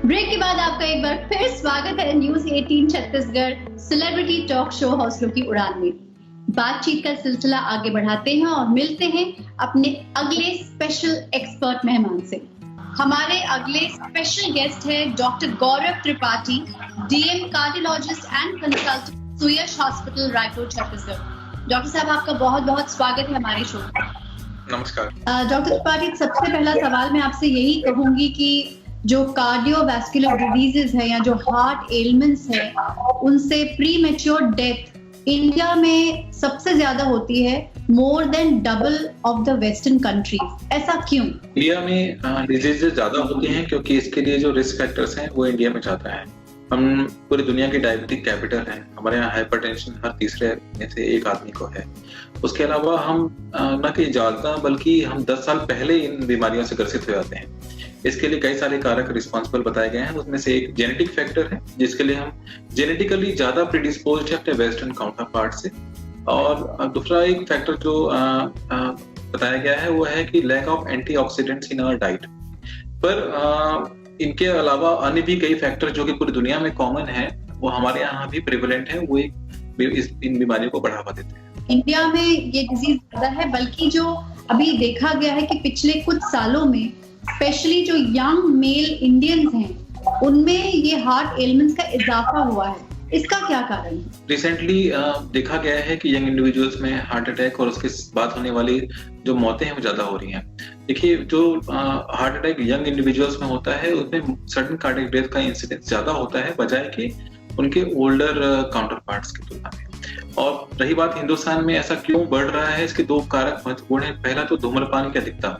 Break के बाद आपका एक बार फिर स्वागत है news 18 Chhattisgarh celebrity talk show हौसलों की उड़ान में। बातचीत का सिलसिला आगे बढ़ाते हैं और मिलते हैं अपने अगले स्पेशल एक्सपर्ट मेहमान से। हमारे अगले स्पेशल गेस्ट है doctor Gaurav Tripathi, DM cardiologist and consultant, Suyash hospital, Raipur, Chhattisgarh. Doctor साहब, आपका बहुत बहुत स्वागत है हमारे शो में। नमस्कार डॉक्टर त्रिपाठी, सबसे पहला सवाल मैं आपसे यही कहूंगी कि जो कार्डियोवैस्कुलर डिजीजेस है या जो हार्ट एलिमेंट्स है, उनसे प्री मैच्योर डेथ इंडिया में सबसे ज्यादा होती है, more than double of the western countries. ऐसा क्यों? इंडिया में डिजीजेस ज्यादा होती हैं क्योंकि इसके लिए जो रिस्क फैक्टर्स हैं वो इंडिया में ज्यादा है। हम पूरी दुनिया की डायबिटिक कैपिटल हैं। हमारे यहाँ हाइपरटेंशन हर तीसरे में से एक आदमी को है। उसके अलावा हम न कि ज्यादा बल्कि हम 10 साल पहले इन बीमारियों से ग्रसित हो जाते हैं। इसके लिए कई सारे कारक रिस्पॉन्सिबल बताए गए हैं। उसमें से एक जेनेटिक फैक्टर है, जिसके लिए हम जेनेटिकली ज्यादा प्रीडिस्पोज्ड है अपने वेस्टर्न काउंटर पार्ट से। और दूसरा एक फैक्टर जो बताया गया है वो है कि lack of antioxidants in our diet. पर इनके अलावा अन्य भी कई फैक्टर जो कि पूरी दुनिया में कॉमन है, वो हमारे यहाँ भी प्रिवेलेंट है, वो इन बीमारियों को बढ़ावा देते हैं। इंडिया में ये डिजीज ज्यादा है, बल्कि जो अभी देखा गया है कि पिछले कुछ सालों में स्पेशली जो यंग मेल इंडियंस हैं, उनमें ये हार्ट एलिमेंट्स का इजाफा हुआ है। इसका क्या कारण है? रिसेंटली देखा गया है कि यंग इंडिविजुअल्स में हार्ट अटैक और उसके बाद होने वाली जो मौतें हैं वो ज्यादा हो रही हैं। देखिए, जो हार्ट अटैक यंग इंडिविजुअल्स में होता है उसमें सडन कार्डियक डेथ का इंसिडेंस ज्यादा होता है बजाय कि उनके ओल्डर काउंटर पार्ट्स की तुलना में। और रही बात हिंदुस्तान में ऐसा क्यों बढ़ रहा है, इसके दो कारक महत्वपूर्ण हैं। पहला तो धूम्रपान की अधिकता।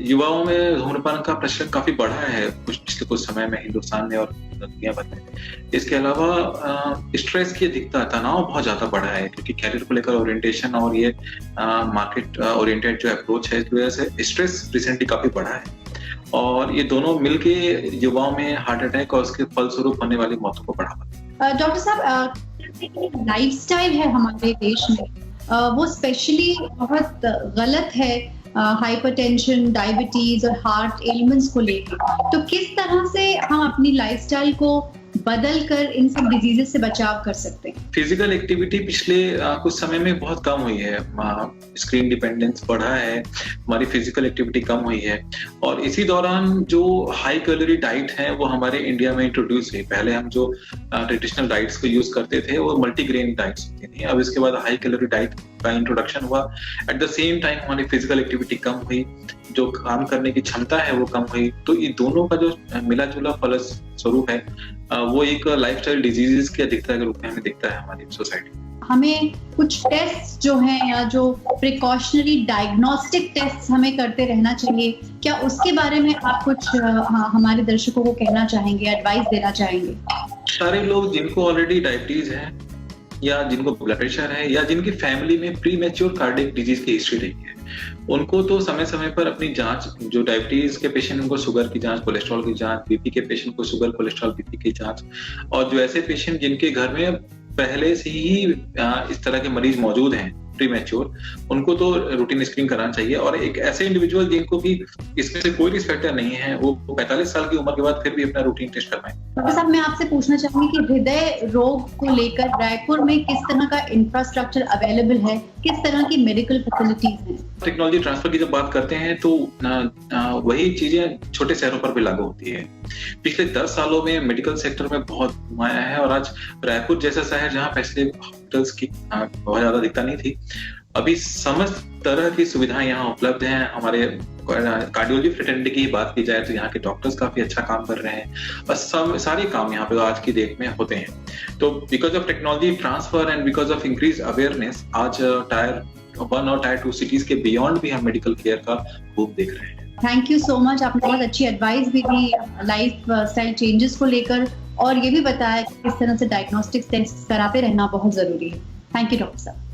युवाओं में धूम्रपान का प्रचलन काफी बढ़ा है पिछले कुछ समय में हिंदुस्तान में और दुनिया भर में। इसके अलावा स्ट्रेस की अधिकता, तनाव बहुत ज्यादा बढ़ा है क्योंकि कैरियर को लेकर ओरिएंटेशन और ये मार्केट ओरिएंटेड जो अप्रोच है, इस वजह से स्ट्रेस रिसेंटली काफी बढ़ा है। और ये दोनों मिलके युवाओं में हार्ट अटैक और उसके फलस्वरूप होने वाली मौतों को बढ़ावा देते हैं। डॉक्टर साहब, लाइफस्टाइल है हमारे देश में, वो स्पेशली बहुत गलत है हाइपरटेंशन, डायबिटीज और हार्ट एलिमेंट्स को लेकर। तो किस तरह से हम अपनी लाइफस्टाइल को बदल कर इन सब डिजीजेस से बचाव कर सकते हैं? फिजिकल एक्टिविटी पिछले कुछ समय में बहुत कम हुई है। स्क्रीन डिपेंडेंस बढ़ा है, हमारी फिजिकल एक्टिविटी कम हुई है। और इसी दौरान जो हाई कैलोरी डाइट है वो हमारे इंडिया में इंट्रोड्यूस हुई। पहले हम जो ट्रेडिशनल डाइट्स को यूज करते थे वो मल्टीग्रेन डाइट्स होती थी। अब इसके बाद हाई कैलोरी डाइट का इंट्रोडक्शन हुआ। एट द सेम टाइम हमारी फिजिकल एक्टिविटी कम हुई, जो काम करने की क्षमता है वो कम हुई। तो ये दोनों का जो मिला जुला फलस्वरूप है वो एक लाइफस्टाइल डिजीजेस की अधिकता के रूप में हमें दिखता है हमारी सोसाइटी। हमें कुछ टेस्ट जो हैं या जो प्रिकॉशनरी डायग्नोस्टिक टेस्ट हमें करते रहना चाहिए, क्या उसके बारे में आप कुछ हमारे दर्शकों को कहना चाहेंगे, एडवाइस देना चाहेंगे? सारे लोग जिनको ऑलरेडी डायबिटीज है या जिनको ब्लड प्रेशर है या जिनकी फैमिली में प्री मैच्योर कार्डियक डिजीज की हिस्ट्री रही है, उनको तो समय समय पर अपनी जांच, जो डायबिटीज के पेशेंट उनको शुगर की जांच, कोलेस्ट्रॉल की जांच, बीपी के पेशेंट को शुगर, कोलेस्ट्रॉल, बीपी की जांच, और जो ऐसे पेशेंट जिनके घर में पहले से ही इस तरह के मरीज मौजूद हैं प्री मैच्योर, उनको तो रूटीन स्क्रीनिंग कराना चाहिए। और एक ऐसे इंडिविजुअल जिनको भी इसमें से कोई रिस्क फैक्टर नहीं है, वो 45 साल की उम्र के बाद फिर भी अपना रूटीन टेस्ट करवाएं। डॉक्टर साहब, मैं आपसे पूछना चाहूंगी कि हृदय रोग को लेकर रायपुर में किस तरह का इंफ्रास्ट्रक्चर अवेलेबल है, किस तरह की मेडिकल फैसिलिटीज हैं? टेक्नोलॉजी ट्रांसफर की जब बात करते हैं तो वही चीजें छोटे शहरों पर भी लागू होती है। पिछले 10 सालों में मेडिकल सेक्टर में बहुत घुमाया है और आज रायपुर जैसा शहर जहाँ पहले हॉस्पिटल्स की बहुत ज्यादा दिक्कत नहीं थी, अभी समस्त तरह की सुविधाएं यहाँ उपलब्ध हैं। हमारे कार्डियोलॉजी फ्रेटर्निटी की बात की जाए तो यहाँ के डॉक्टर्स काफी अच्छा काम कर रहे हैं और सारे काम यहाँ पे आज की डेट में होते हैं। तो because of technology transfer and because of increase awareness, आज टायर 1 और टायर 2 सिटीज के बियॉन्ड भी हम मेडिकल केयर का रूप देख रहे हैं। थैंक यू सो मच, आपने बहुत अच्छी एडवाइस भी दी लाइफ स्टाइल चेंजेस को लेकर, और ये भी बताया कि किस तरह से डायग्नोस्टिक टेस्ट कराते रहना बहुत जरूरी है। थैंक यू डॉक्टर साहब।